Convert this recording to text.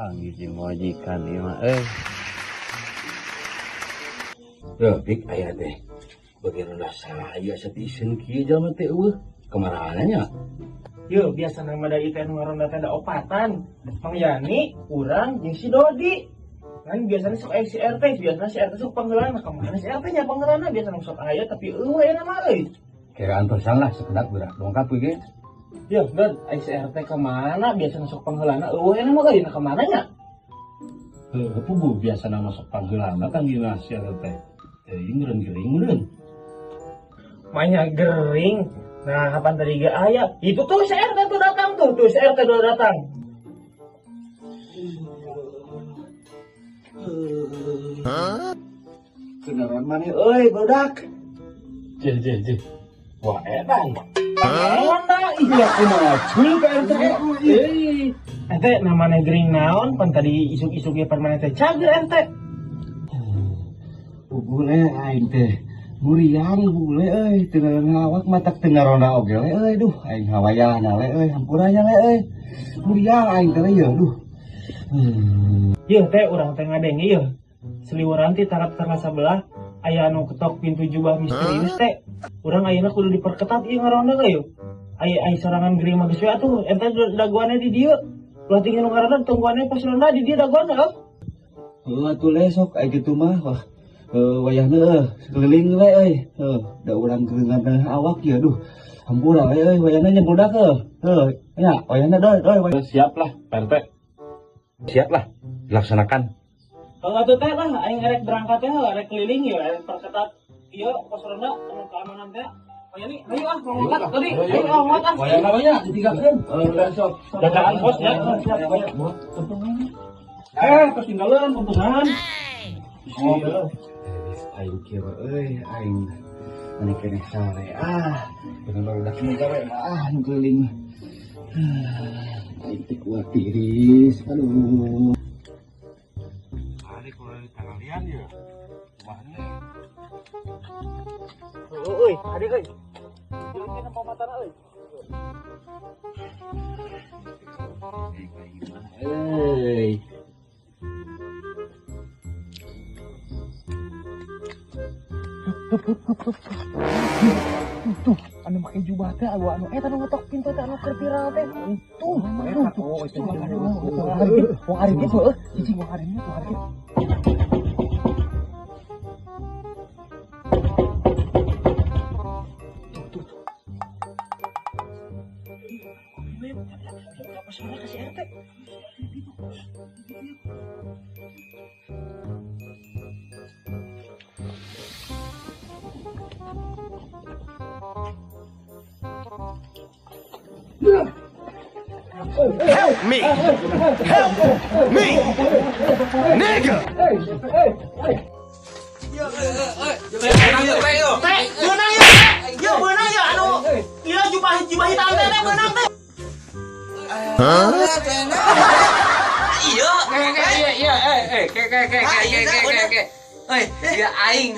Anggi jeung majikan ieu mah Teu pik aya teh. Bagaimana saya satisen kieu jalma teh eueuh. Kemarahanna nya? Yo, biasa nama dari teh ngaronda teh da opatan. Mang Yani, urang jeung si Dodi. Kan biasanya sok si RT, biasanya si RT sok panggeulana. Kemana si RT nya panggeulana biasanya sok aya tapi eueuh aya nama euy. Kiraan tosan lah sekedak berak dongkap ge. Yo, dan si RT kemana biasanya sok panggeulana eueuh aya nama euy. Nah kemana nya? Heuh puguh biasa nama sok panggeulana kan dina si RT. Teuing geureung. Manya gering. Nah, kapan tadi gak ayah? Itu tuh si RT tuh datang tuh si RT udah datang. Kenaran mana euy budak? Je. Wah edan. Naon dah? Iya kumaha cuy ka RT. Ente namanya gering naon pan tadi isuk-isuk ge permanen teh cager ente. Bule aing teh muriang bule euy teu ngawak matak teu ngaronda oge le euy duh aing hawayana le euy hampuranya le euy muriang aing teh ye duh. Ieu teh urang teh ngadenge ieu. Seliweran ti tarap tengah sebelah aya anu ketok pintu jubah misterius teh. Urang ayeuna kudu diperketat ieu ngaronda ge yeuh. Aya sorangan gering mah geus we atuh ente daguanna di dieu. Ulah tinggal nu ngaronda tungguanna pas ronda di dieu daguanna heuh. Heuh atuh le sok aya kitu mah wah. Wayahna keliling we euy. Da urang geureungan awak ya duh. Hampura we euy wayahna nya budak nya wayahna doi. Siap lah, Pak RT. Siap lah, dilaksanakan. Kalau atuh teh lah aing arek berangkat teh arek keliling ya arek perketat ieu pos ronda anu keamanan teh. Aya ni, ayo ah ngomongkat tadi. Ayo ngomongkat ah. Wayahna we nya ditinggalkeun. Sok. Jagaan pos ya. Siap. Ketinggalan pentungan. Aing kira euy aing anu keneh sare bener udah semoga we nu keuling aing teh kuat tiris aduh Ari kudu ditangalian ya. Kumaha? Euy, adik euy. Jeung dina pamatana euy. euy Tuh, anu make jubah teh anu eta nu ngetok pintu teh anu keur viral teh. Tuh, wong ari ge tuh, cicing wong ari tuh ari. Tuh. Apa suara ka si RT? Help me! Help me! Nigga! Benang ya anu. Ieu jubah hitam teh benang teh. Iya, aing,